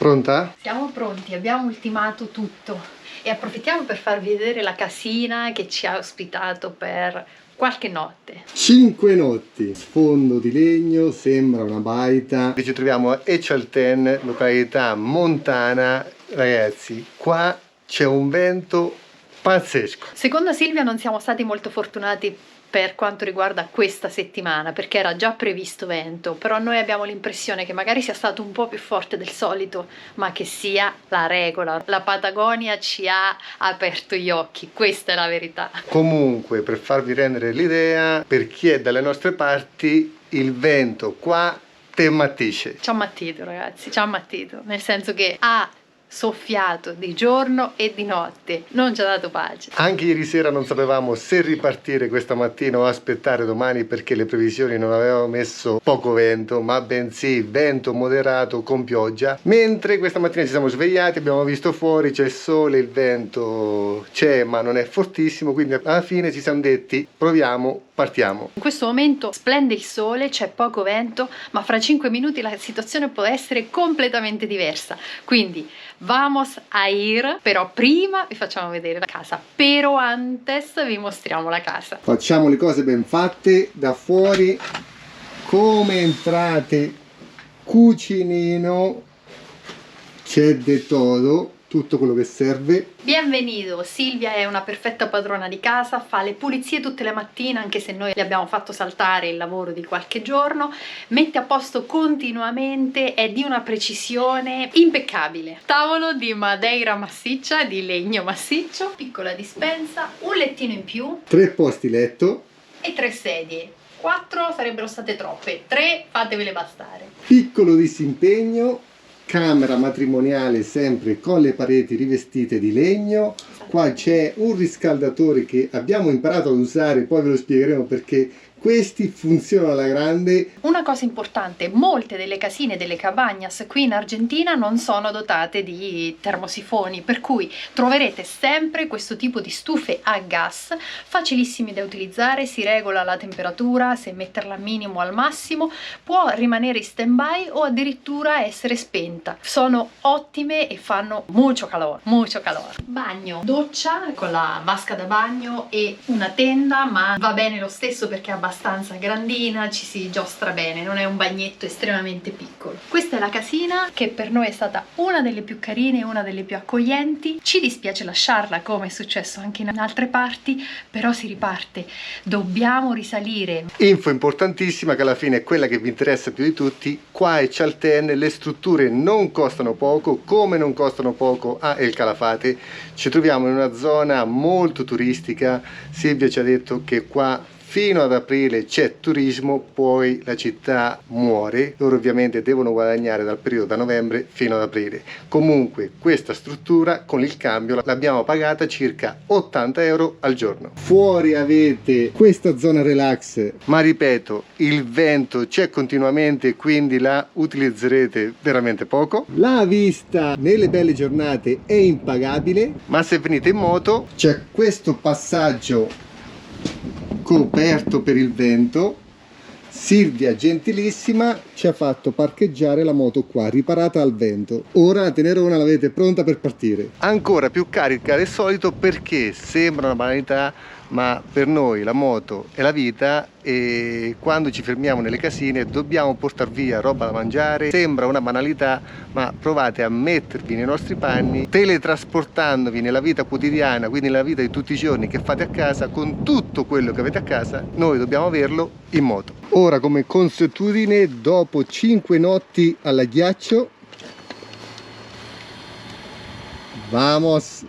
Pronta? Siamo pronti, abbiamo ultimato tutto e approfittiamo per farvi vedere la casina che ci ha ospitato per qualche notte. 5 notti, sfondo di legno, sembra una baita. Ci troviamo a Echalten, località montana. Ragazzi, qua c'è un vento pazzesco. Secondo Silvia non siamo stati molto fortunati per quanto riguarda questa settimana, perché era già previsto vento, però noi abbiamo l'impressione che magari sia stato un po' più forte del solito, ma che sia la regola. La Patagonia ci ha aperto gli occhi, questa è la verità. Comunque, per farvi rendere l'idea, per chi è dalle nostre parti, il vento qua te ammattisce. Ci ha ammattito, ragazzi, ci ha ammattito, nel senso che ha soffiato di giorno e di notte, non ci ha dato pace. Anche ieri sera non sapevamo se ripartire questa mattina o aspettare domani, perché le previsioni non avevano messo poco vento, ma bensì vento moderato con pioggia. Mentre questa mattina ci siamo svegliati, abbiamo visto fuori, c'è il sole, il vento c'è ma non è fortissimo, quindi alla fine ci siamo detti proviamo, partiamo. In questo momento splende il sole, c'è poco vento, ma fra 5 minuti la situazione può essere completamente diversa, quindi vamos a ir, però prima vi facciamo vedere la casa, pero antes vi mostriamo la casa. Facciamo le cose ben fatte da fuori. Come entrate, cucinino, c'è di tutto quello che serve. Bienvenido, Silvia è una perfetta padrona di casa, fa le pulizie tutte le mattine, anche se noi le abbiamo fatto saltare il lavoro di qualche giorno, mette a posto continuamente, è di una precisione impeccabile. Tavolo di madeira massiccia, di legno massiccio, piccola dispensa, un lettino in più, 3 posti letto e 3 sedie. 4 sarebbero state troppe, 3 fatevele bastare. piccolo disimpegno, camera matrimoniale sempre con le pareti rivestite di legno. Qua c'è un riscaldatore che abbiamo imparato ad usare, poi ve lo spiegheremo perché questi funzionano alla grande. Una cosa importante, molte delle casine, delle cabañas qui in Argentina non sono dotate di termosifoni, per cui troverete sempre questo tipo di stufe a gas, facilissimi da utilizzare, si regola la temperatura, se metterla al minimo o al massimo, può rimanere in stand-by o addirittura essere spenta. Sono ottime e fanno mucho calor, mucho calor. Bagno, doccia con la vasca da bagno e una tenda, ma va bene lo stesso perché è abbastanza grandina, ci si giostra bene, non è un bagnetto estremamente piccolo. Questa è la casina che per noi è stata una delle più carine e una delle più accoglienti. Ci dispiace lasciarla, come è successo anche in altre parti, però si riparte, dobbiamo risalire. Info importantissima che alla fine è quella che vi interessa più di tutti: qua a Echalten le strutture non costano poco, come non costano poco a El Calafate. Ci troviamo in una zona molto turistica. Silvia ci ha detto che qua fino ad aprile c'è turismo, poi la città muore. Loro ovviamente devono guadagnare dal periodo da novembre fino ad aprile. Comunque questa struttura con il cambio l'abbiamo pagata circa 80 euro al giorno. Fuori avete questa zona relax, ma ripeto, il vento c'è continuamente, quindi la utilizzerete veramente poco. La vista nelle belle giornate è impagabile, ma se venite in moto c'è questo passaggio coperto per il vento. Silvia gentilissima ci ha fatto parcheggiare la moto qua, riparata al vento. Ora la Tenerona l'avete pronta per partire. Ancora più carica del solito perché sembra una banalità, ma per noi la moto è la vita e quando ci fermiamo nelle casine dobbiamo portare via roba da mangiare. Sembra una banalità, ma provate a mettervi nei nostri panni, teletrasportandovi nella vita quotidiana, quindi nella vita di tutti i giorni che fate a casa, con tutto quello che avete a casa, noi dobbiamo averlo in moto. Ora, come consuetudine, dopo 5 notti al ghiaccio, vamos!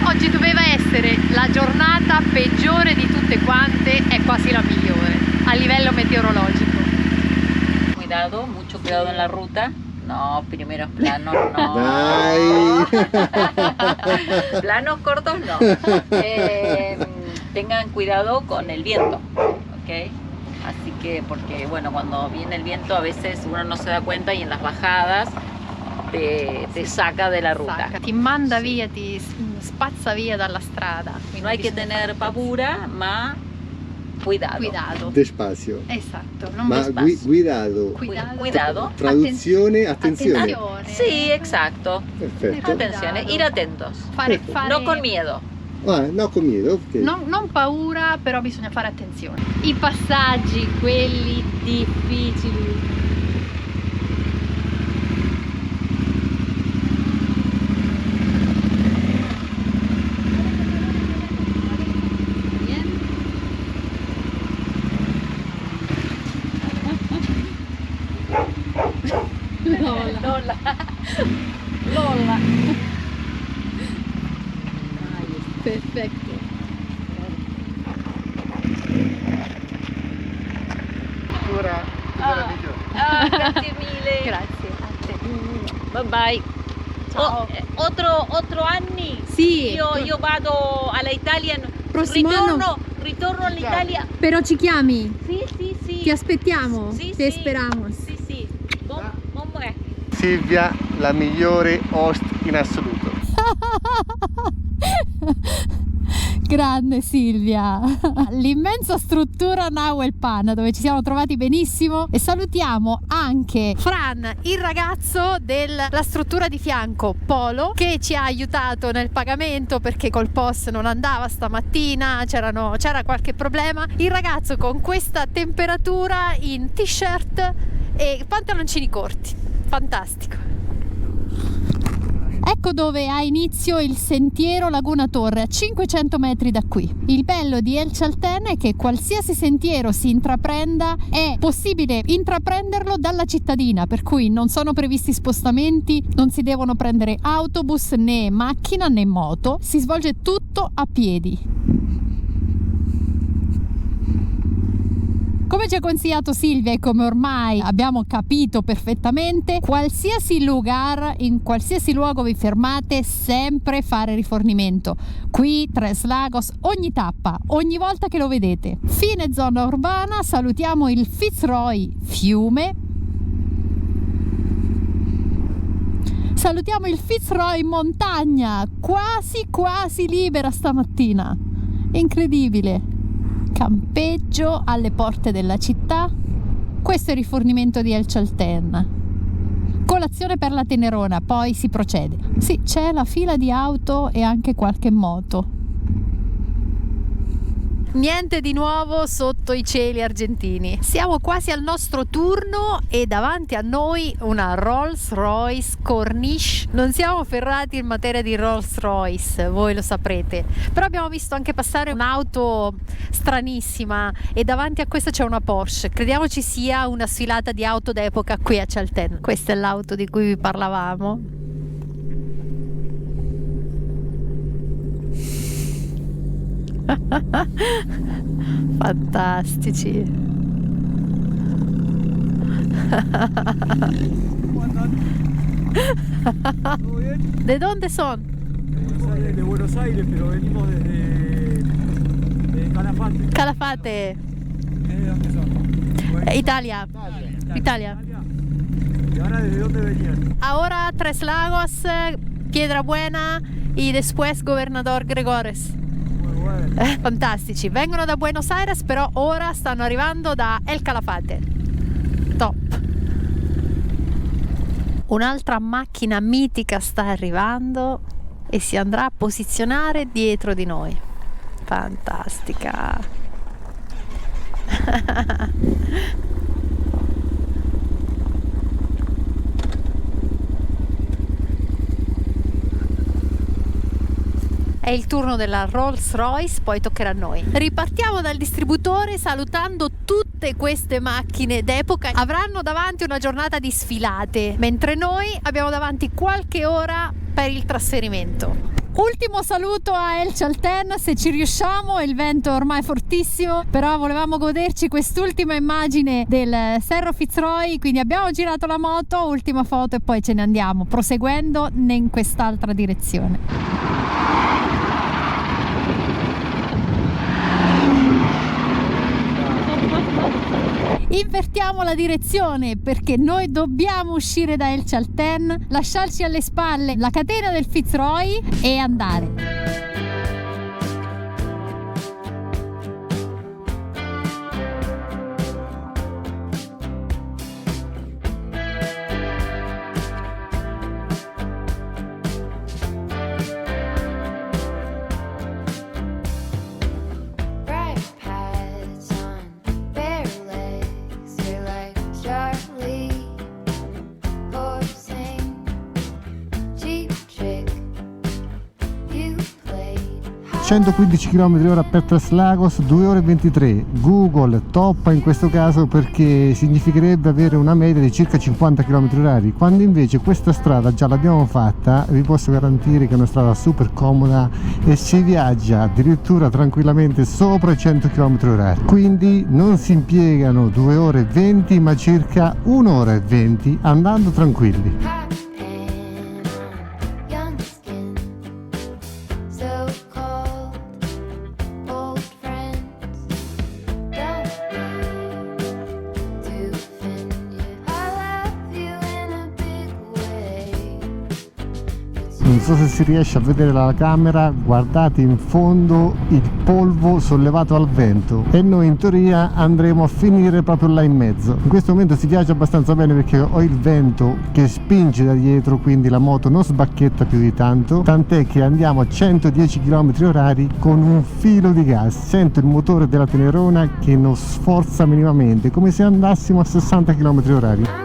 Oggi doveva essere la giornata peggiore di tutte quante, è quasi la migliore a livello meteorologico. Cuidado, mucho cuidado en la ruta. No, primeros planos no. Dai! Planos cortos no. Tengan cuidado con el viento, ¿ok? Así que, porque bueno, cuando viene el viento a veces uno no se da cuenta y en las bajadas te saca de la ruta. Ti manda via, ti spazza via dalla strada. No hay que tener paura, ma Cuidado. Cuidado. Despacio. Esatto, non Ma despacio. guidado. Cuidado. Traduzione, attenzione. Attenzione. Sí, exacto. Perfetto. Atención, ir atentos. Fare, Perfetto. fare... No con miedo. Ah, no, con miedo, ok. Non paura, però bisogna fare attenzione. I passaggi, quelli difficili. Lola. Lola. Perfetto. Ora, migliore. Ah, grazie mille. Grazie a te. Bye bye. Ciao. Otro anni. Sì, Io vado all'Italia. Prossimo anno. Ritorno all'Italia. però ci chiami? Sì, sì, sì. Ti aspettiamo. Sì, Te sì. esperamos. Sì, sì. Silvia, la migliore host in assoluto. Grande Silvia, l'immensa struttura Nahuel Pan dove ci siamo trovati benissimo, e salutiamo anche Fran, il ragazzo della struttura di fianco Polo, che ci ha aiutato nel pagamento perché col POS non andava stamattina, c'era qualche problema. Il ragazzo con questa temperatura in t-shirt e pantaloncini corti, fantastico. Ecco dove ha inizio il sentiero Laguna Torre, a 500 metri da qui. Il bello di El Chaltén è che qualsiasi sentiero si intraprenda è possibile intraprenderlo dalla cittadina, per cui non sono previsti spostamenti, non si devono prendere autobus né macchina né moto, si svolge tutto a piedi. Come ci ha consigliato Silvia e come ormai abbiamo capito perfettamente, qualsiasi lugar, in qualsiasi luogo vi fermate, sempre fare rifornimento. Qui, Tres Lagos, ogni tappa, ogni volta che lo vedete. Fine zona urbana, salutiamo il Fitzroy fiume. Salutiamo il Fitzroy montagna, quasi libera stamattina. Incredibile. Campeggio alle porte della città. Questo è il rifornimento di El Chaltén. Colazione per la Tenerona, poi si procede. Sì, c'è la fila di auto e anche qualche moto. Niente di nuovo sotto i cieli argentini. Siamo quasi al nostro turno e davanti a noi una Rolls Royce Corniche. Non siamo ferrati in materia di Rolls Royce, voi lo saprete, però abbiamo visto anche passare un'auto stranissima e davanti a questa c'è una Porsche. Crediamo ci sia una sfilata di auto d'epoca qui a Chaltén. Questa è l'auto di cui vi parlavamo. Fantastici. ¿De dónde son? De Buenos Aires, pero venimos desde Calafate. Calafate, ¿De dónde son? Italia. Italia. ¿Y ahora desde dónde venían? Ahora Tres Lagos, Piedrabuena y después Gobernador Gregores. Muy bueno. Fantastici, vengono da Buenos Aires, però ora stanno arrivando da El Calafate. Top. Un'altra macchina mitica sta arrivando e si andrà a posizionare dietro di noi. Fantastica. È il turno della Rolls Royce, poi toccherà a noi. Ripartiamo dal distributore salutando tutte queste macchine d'epoca. Avranno davanti una giornata di sfilate, mentre noi abbiamo davanti qualche ora per il trasferimento. Ultimo saluto a El Chaltén, se ci riusciamo, il vento è ormai fortissimo, però volevamo goderci quest'ultima immagine del Cerro Fitzroy, quindi abbiamo girato la moto, ultima foto e poi ce ne andiamo, proseguendo in quest'altra direzione. Invertiamo la direzione perché noi dobbiamo uscire da El Chaltén, lasciarci alle spalle la catena del Fitzroy e andare. 115 km/h per Tres Lagos, 2 ore e 23. Google toppa in questo caso perché significherebbe avere una media di circa 50 km/h, quando invece questa strada già l'abbiamo fatta. Vi posso garantire che è una strada super comoda e si viaggia addirittura tranquillamente sopra i 100 km/h, quindi non si impiegano 2 ore e 20 ma circa 1 ora e 20 andando tranquilli. Non so se si riesce a vedere dalla camera, guardate in fondo il polvo sollevato al vento e noi in teoria andremo a finire proprio là in mezzo. In questo momento si viaggia abbastanza bene perché ho il vento che spinge da dietro, quindi la moto non sbacchetta più di tanto, tant'è che andiamo a 110 km/h con un filo di gas. Sento il motore della Tenerona che non sforza minimamente, come se andassimo a 60 km/h.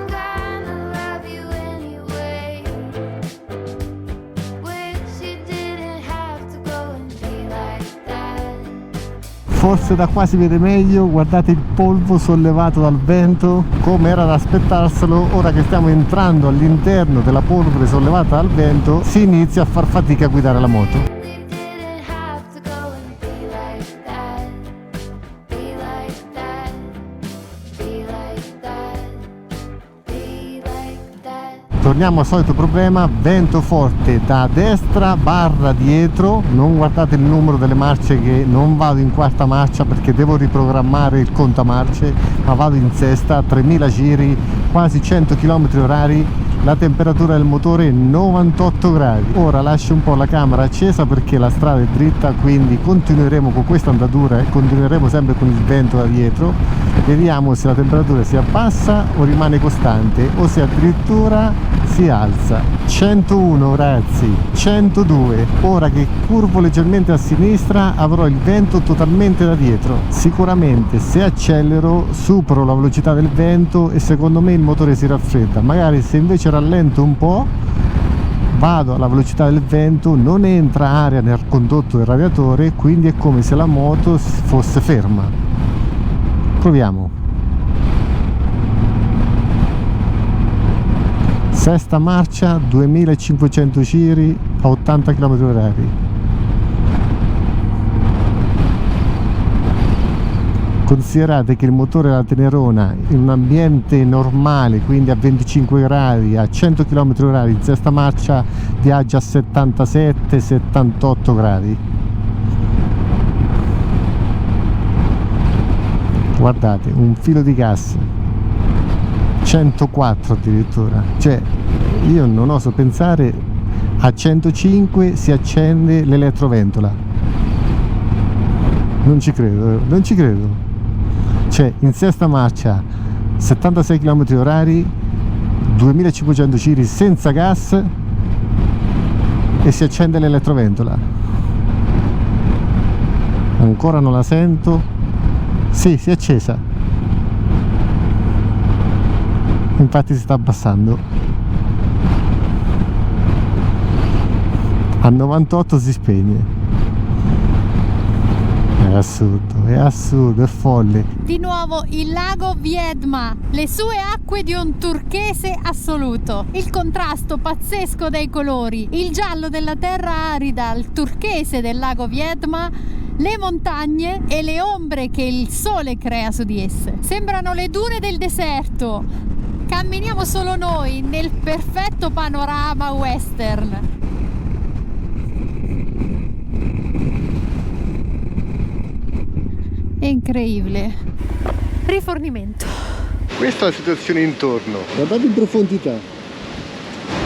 Forse da qua si vede meglio, guardate il polvo sollevato dal vento, come era da aspettarselo. Ora che stiamo entrando all'interno della polvere sollevata dal vento, si inizia a far fatica a guidare la moto. Torniamo al solito problema, vento forte da destra barra dietro. Non guardate il numero delle marce, che non vado in quarta marcia perché devo riprogrammare il contamarce, ma vado in sesta, 3000 giri, quasi 100 km/h. La temperatura del motore è 98 gradi. Ora lascio un po' la camera accesa perché la strada è dritta, quindi continueremo con questa andatura e continueremo sempre con il vento da dietro. Vediamo se la temperatura si abbassa o rimane costante o se addirittura si alza. 101 ragazzi, 102. Ora che curvo leggermente a sinistra avrò il vento totalmente da dietro. Sicuramente se accelero supero la velocità del vento e secondo me il motore si raffredda. Magari se invece rallento un po', vado alla velocità del vento, non entra aria nel condotto del radiatore, quindi è come se la moto fosse ferma. Proviamo. Sesta marcia, 2500 giri a 80 km/h. Considerate che il motore della Tenerona in un ambiente normale, quindi a 25 gradi, a 100 km/h in sesta marcia viaggia a 77-78 gradi. Guardate, un filo di gas, 104 addirittura. Cioè, io non oso pensare, a 105 si accende l'elettroventola. Non ci credo, non ci credo. Cioè, in sesta marcia 76 km/h, 2500 giri senza gas e si accende l'elettroventola. Ancora non la sento. Sì, si è accesa. Infatti si sta abbassando. A 98 si spegne. È assurdo, è folle. Di nuovo il lago Viedma, le sue acque di un turchese assoluto. Il contrasto pazzesco dei colori, il giallo della terra arida, il turchese del lago Viedma, le montagne e le ombre che il sole crea su di esse. Sembrano le dune del deserto. Camminiamo solo noi nel perfetto panorama western. È incredibile. Rifornimento. Questa è la situazione intorno. Guardate in profondità.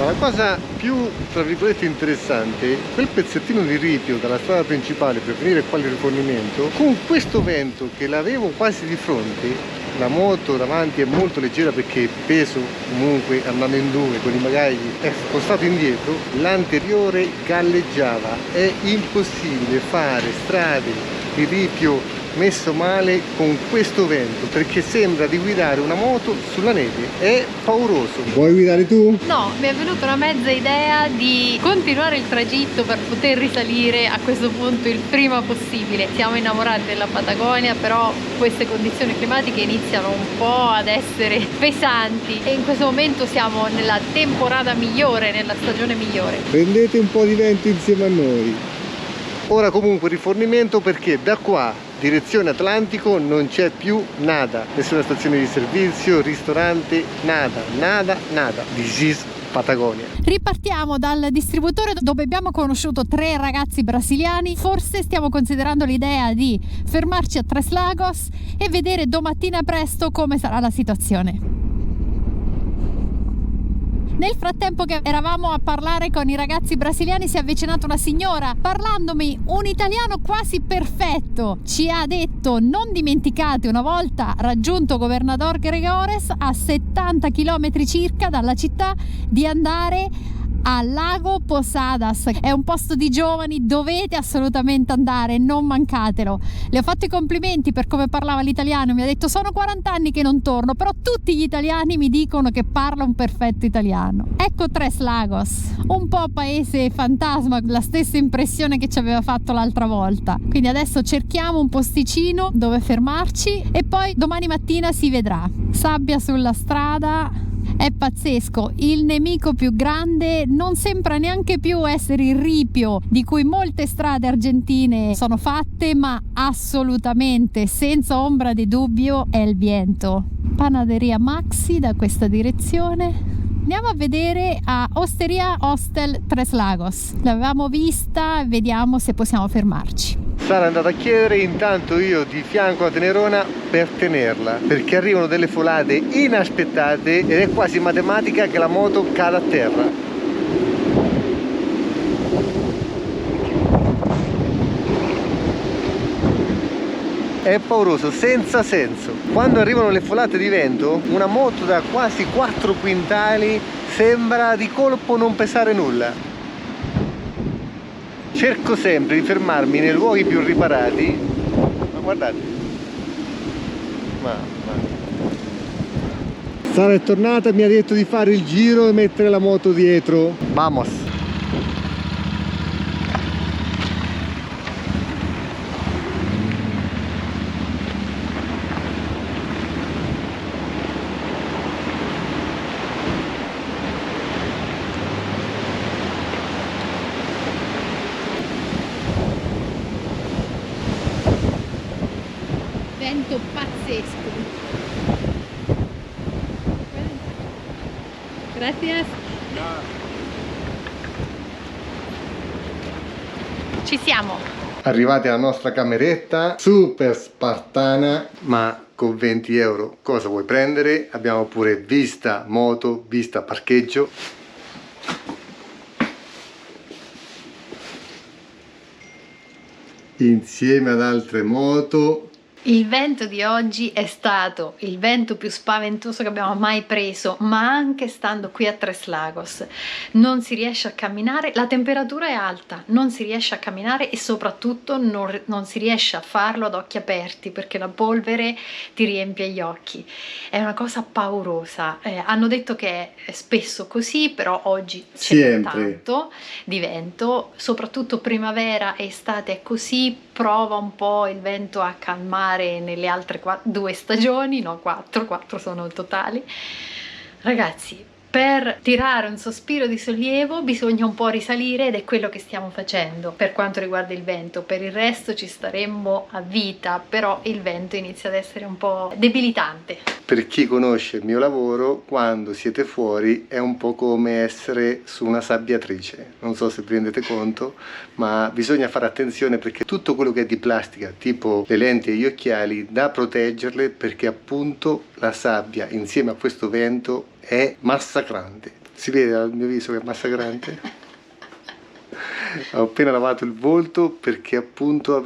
Ma la cosa più, tra virgolette, interessante, quel pezzettino di ripio dalla strada principale per venire qua al rifornimento, con questo vento che l'avevo quasi di fronte, la moto davanti è molto leggera perché il peso comunque andando in due con i bagagli è spostato indietro, l'anteriore galleggiava. È impossibile fare strade di ripio messo male con questo vento, perché sembra di guidare una moto sulla neve, è pauroso. Vuoi guidare tu? No, mi è venuta una mezza idea di continuare il tragitto per poter risalire a questo punto il prima possibile. Siamo innamorati della Patagonia, però queste condizioni climatiche iniziano un po' ad essere pesanti e in questo momento siamo nella temporada migliore, nella stagione migliore. Prendete un po' di vento insieme a noi. Ora comunque rifornimento, perché da qua direzione Atlantico non c'è più nada, nessuna stazione di servizio, ristorante, nada. This is Patagonia. Ripartiamo dal distributore dove abbiamo conosciuto 3 ragazzi brasiliani. Forse stiamo considerando l'idea di fermarci a Tres Lagos e vedere domattina presto come sarà la situazione. Nel frattempo che eravamo a parlare con i ragazzi brasiliani si è avvicinata una signora parlandomi un italiano quasi perfetto. Ci ha detto: non dimenticate, una volta raggiunto Governador Gregores, a 70 km circa dalla città, di andare al lago Posadas. È un posto di giovani, dovete assolutamente andare, non mancatelo. Le ho fatto i complimenti per come parlava l'italiano, mi ha detto: sono 40 anni che non torno, però tutti gli italiani mi dicono che parla un perfetto italiano. Ecco Tres Lagos, un po' paese fantasma, la stessa impressione che ci aveva fatto l'altra volta. Quindi adesso cerchiamo un posticino dove fermarci e poi domani mattina si vedrà. Sabbia sulla strada. È pazzesco, il nemico più grande non sembra neanche più essere il ripio di cui molte strade argentine sono fatte, ma assolutamente, senza ombra di dubbio, è il vento. Panaderia Maxi da questa direzione. Andiamo a vedere a Osteria Hostel Tres Lagos. L'avevamo vista, vediamo se possiamo fermarci. Sara è andata a chiedere, intanto io di fianco a Tenerona per tenerla, perché arrivano delle folate inaspettate ed è quasi matematica che la moto cada a terra. È pauroso, senza senso. Quando arrivano le folate di vento, una moto da quasi 4 quintali sembra di colpo non pesare nulla. Cerco sempre di fermarmi nei luoghi più riparati, ma guardate, Sara è tornata, mi ha detto di fare il giro e mettere la moto dietro. Vamos! Vento pazzesco. Gracias. Ci siamo. Arrivati alla nostra cameretta, super spartana, ma con 20 euro cosa vuoi prendere? Abbiamo pure vista moto, vista parcheggio. Insieme ad altre moto. Il vento di oggi è stato il vento più spaventoso che abbiamo mai preso, ma anche stando qui a Tres Lagos non si riesce a camminare, la temperatura è alta, non si riesce a camminare e soprattutto non si riesce a farlo ad occhi aperti perché la polvere ti riempie gli occhi. È una cosa paurosa. Hanno detto che è spesso così, però oggi c'è tanto di vento, soprattutto primavera e estate è così. Prova un po' il vento a calmare nelle altre 2 stagioni, no 4 sono totali. Ragazzi, per tirare un sospiro di sollievo bisogna un po' risalire ed è quello che stiamo facendo per quanto riguarda il vento. Per il resto ci staremmo a vita, però il vento inizia ad essere un po' debilitante. Per chi conosce il mio lavoro, quando siete fuori è un po' come essere su una sabbiatrice. Non so se vi rendete conto, ma bisogna fare attenzione perché tutto quello che è di plastica, tipo le lenti e gli occhiali, da proteggerle perché appunto la sabbia insieme a questo vento è massacrante. Si vede dal mio viso che è massacrante? Ho appena lavato il volto perché appunto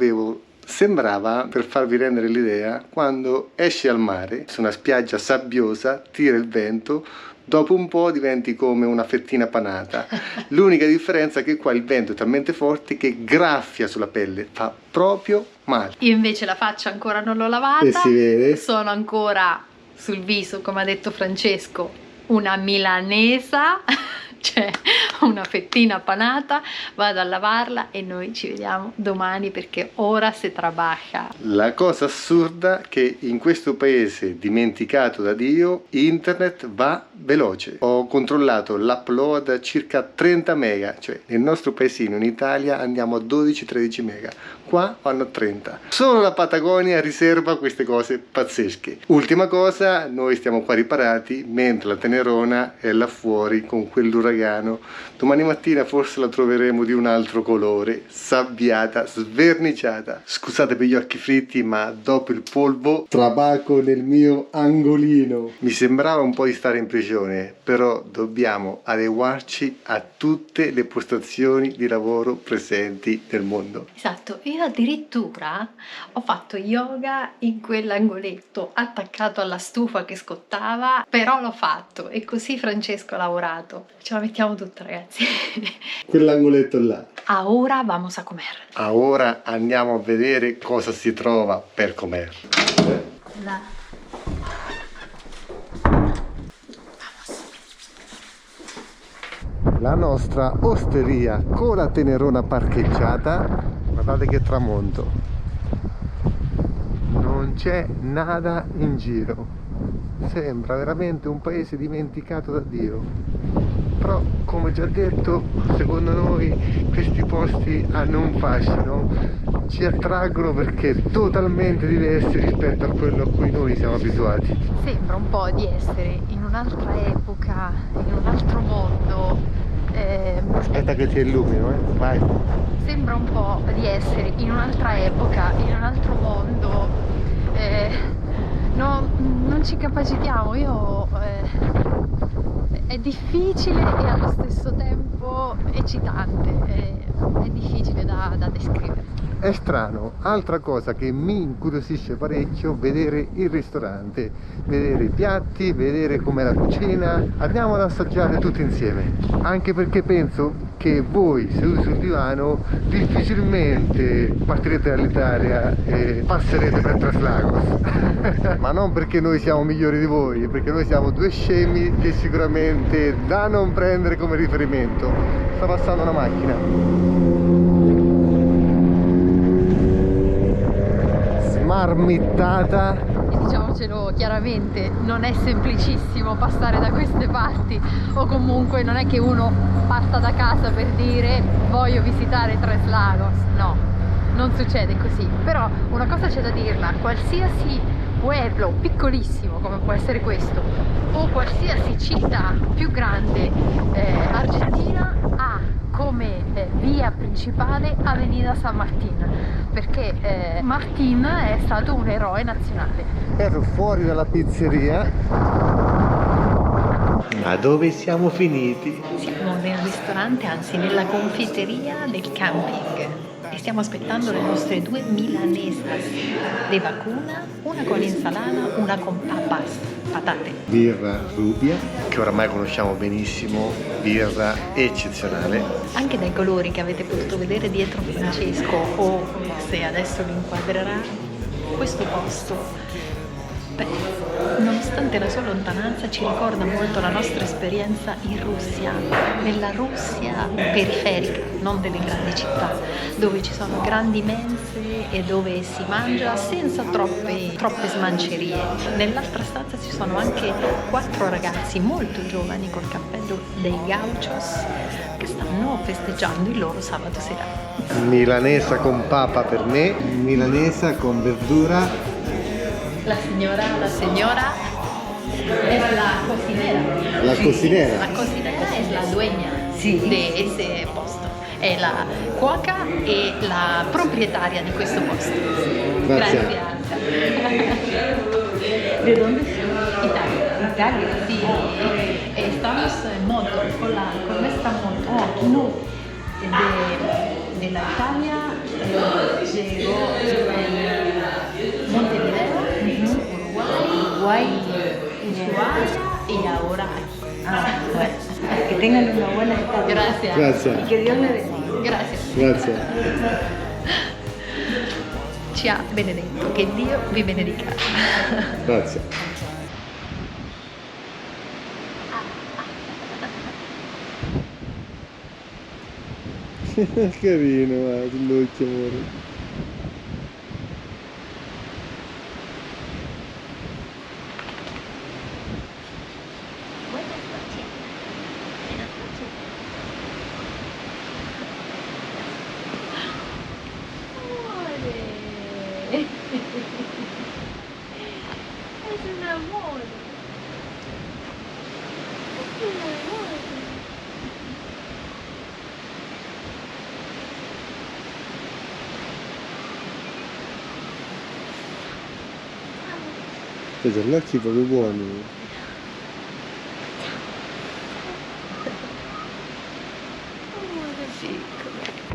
sembrava, per farvi rendere l'idea, quando esci al mare su una spiaggia sabbiosa, tira il vento, dopo un po' diventi come una fettina panata. L'unica differenza è che qua il vento è talmente forte che graffia sulla pelle, fa proprio male. Io invece la faccia ancora non l'ho lavata, E si vede. sono ancora sul viso, come ha detto Francesco, una milanesa, cioè una fettina panata. Vado a lavarla e noi ci vediamo domani perché ora si trabaja. La cosa assurda è che in questo paese dimenticato da Dio internet va veloce. Ho controllato l'upload a circa 30 mega, cioè nel nostro paesino in Italia andiamo a 12-13 mega, qua vanno a 30. Solo la Patagonia riserva queste cose pazzesche. Ultima cosa, noi stiamo qua riparati mentre la Tenerona è là fuori con quell'uragano. Domani mattina forse la troveremo di un altro colore, sabbiata, sverniciata. Scusate per gli occhi fritti, ma dopo il polvo trabaco nel mio angolino. Mi sembrava un po' di stare in prigione, però dobbiamo adeguarci a tutte le postazioni di lavoro presenti nel mondo. Esatto, io addirittura ho fatto yoga in quell'angoletto attaccato alla stufa che scottava, però l'ho fatto e così Francesco ha lavorato. Ce la mettiamo tutta, ragazzi. Quell'angoletto là. Ahora vamos a comer. Ora andiamo a vedere cosa si trova per comer. La nostra osteria con la Tenerona parcheggiata. Guardate che tramonto. Non c'è nada in giro. Sembra veramente un paese dimenticato da Dio. Però, come già detto, secondo noi questi posti hanno un fascino, ci attraggono perché è totalmente diversi rispetto a quello a cui noi siamo abituati. Sembra un po' di essere in un'altra epoca, in un altro mondo. Aspetta che ti illumino, vai. Sembra un po' di essere in un'altra epoca, in un altro mondo. Non ci capacitiamo, è difficile e allo stesso tempo eccitante, è difficile da descrivere. È strano, altra cosa che mi incuriosisce parecchio, vedere il ristorante, vedere i piatti, vedere com'è la cucina. Andiamo ad assaggiare tutti insieme, anche perché penso che voi seduti sul divano difficilmente partirete dall'Italia e passerete per Traslagos. Ma non perché noi siamo migliori di voi, perché noi siamo due scemi che sicuramente da non prendere come riferimento. Sta passando una macchina. Marmittata. E diciamocelo chiaramente, non è semplicissimo passare da queste parti, o comunque non è che uno parta da casa per dire voglio visitare Tres Lagos, no, non succede così. Però una cosa c'è da dirla: qualsiasi pueblo piccolissimo come può essere questo o qualsiasi città più grande argentina ha come via principale Avenida San Martín, perché Martín è stato un eroe nazionale. Ero fuori dalla pizzeria. Ma dove siamo finiti? Siamo nel ristorante, anzi nella confiteria del camping, e stiamo aspettando le nostre due milanesas de vacuna, una con insalata, una con papas, patate. Birra Rubia, che oramai conosciamo benissimo, birra eccezionale. Anche dai colori che avete potuto vedere dietro Francesco, o se adesso lo inquadrerà, questo posto, nonostante la sua lontananza, ci ricorda molto la nostra esperienza in Russia, nella Russia periferica, non delle grandi città, dove ci sono grandi mense e dove si mangia senza troppe smancerie. Nell'altra stanza ci sono anche 4 ragazzi molto giovani col cappello dei gauchos che stanno festeggiando il loro sabato sera. Milanesa con papa per me, milanesa con verdura. La signora es la cocinera. La cocinera. La cocinera es la dueña de ese posto. È la cuoca e la proprietaria di questo posto. Grazie. ¿De dónde sono? Italia. Italia. Sí. Estamos en moto con nuestra moto. No. De la Italia llegó Montevideo, Uruguay, y ahora aquí. Bueno, que tengan una buena estancia. Gracias. Grazie. Y que Dios le bendiga. Gracias. Grazie. ci ha benedetto. Che Dio vi benedica. Grazie. Carino, guarda, sull'occhio, amore. Es un amor. Es un amor. C'è gli occhi proprio buoni.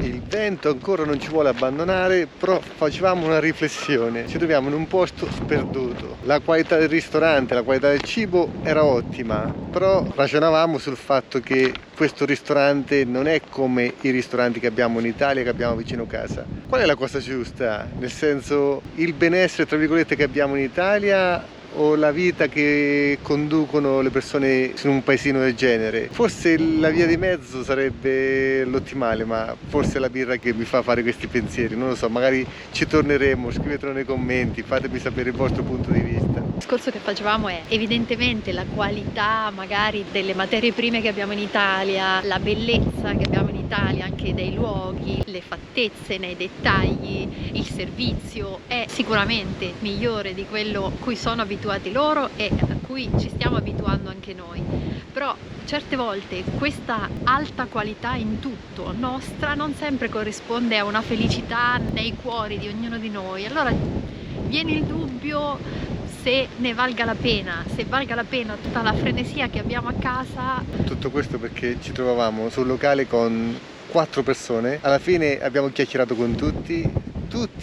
Il vento ancora non ci vuole abbandonare, però facevamo una riflessione. Ci troviamo in un posto sperduto. La qualità del ristorante, la qualità del cibo era ottima, però ragionavamo sul fatto che questo ristorante non è come i ristoranti che abbiamo in Italia, che abbiamo vicino casa. Qual è la cosa giusta? Nel senso, il benessere, tra virgolette, che abbiamo in Italia o la vita che conducono le persone in un paesino del genere? Forse la via di mezzo sarebbe l'ottimale, ma forse è la birra che mi fa fare questi pensieri, non lo so, magari ci torneremo, scrivetelo nei commenti, fatemi sapere il vostro punto di vista. Il discorso che facevamo è evidentemente la qualità magari delle materie prime che abbiamo in Italia, la bellezza che abbiamo in Italia anche dei luoghi, le fattezze nei dettagli, il servizio è sicuramente migliore di quello a cui sono abituati loro e a cui ci stiamo abituando anche noi. Però certe volte questa alta qualità in tutto nostra non sempre corrisponde a una felicità nei cuori di ognuno di noi. Allora viene il dubbio se ne valga la pena, se valga la pena tutta la frenesia che abbiamo a casa. Tutto questo perché ci trovavamo sul locale con 4 persone, alla fine abbiamo chiacchierato con tutti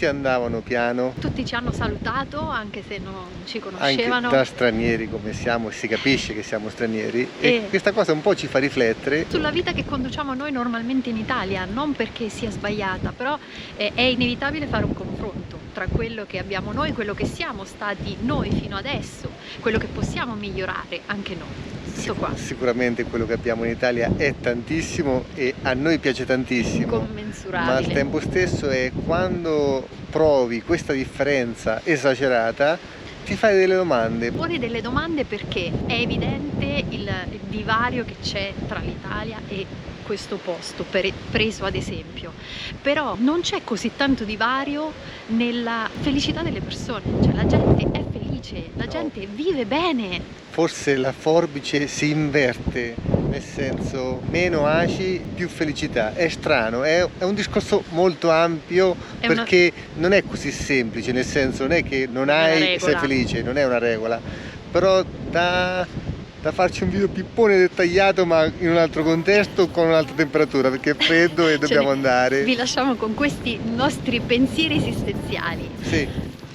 andavano piano. Tutti ci hanno salutato anche se non ci conoscevano. Anche da stranieri come siamo, si capisce che siamo stranieri e questa cosa un po' ci fa riflettere sulla vita che conduciamo noi normalmente in Italia, non perché sia sbagliata, però è inevitabile fare un confronto tra quello che abbiamo noi, quello che siamo stati noi fino adesso, quello che possiamo migliorare anche noi. Tutto qua. Sicuramente quello che abbiamo in Italia è tantissimo e a noi piace tantissimo, incommensurabile. ma al tempo stesso è quando provi questa differenza esagerata ti fai delle domande. Poni delle domande perché è evidente il divario che c'è tra l'Italia e questo posto, preso ad esempio, però non c'è così tanto divario nella felicità delle persone, cioè la gente è felice, la gente vive bene. Forse la forbice si inverte, nel senso meno ACI, più felicità. È strano, è un discorso molto ampio perché non è così semplice, nel senso non è che non hai e sei felice, non è una regola, però da farci un video pippone dettagliato ma in un altro contesto con un'altra temperatura perché è freddo e dobbiamo andare. Vi lasciamo con questi nostri pensieri esistenziali. Sì,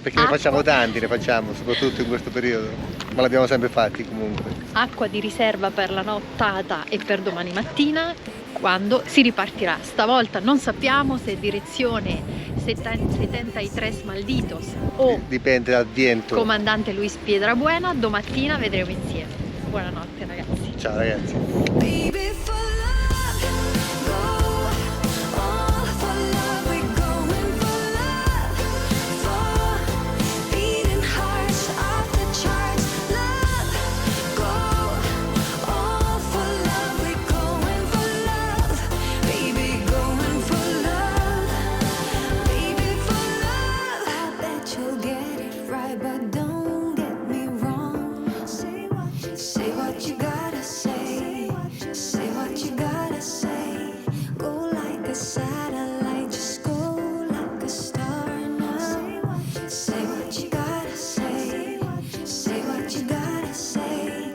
perché ne facciamo tanti, soprattutto in questo periodo, ma l'abbiamo sempre fatti comunque. Acqua di riserva per la nottata e per domani mattina quando si ripartirà. Stavolta non sappiamo se direzione 73 Malditos o dipende dal vento. Comandante Luis Piedrabuena, domattina vedremo insieme. Buonanotte ragazzi. Ciao ragazzi.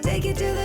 Take it to the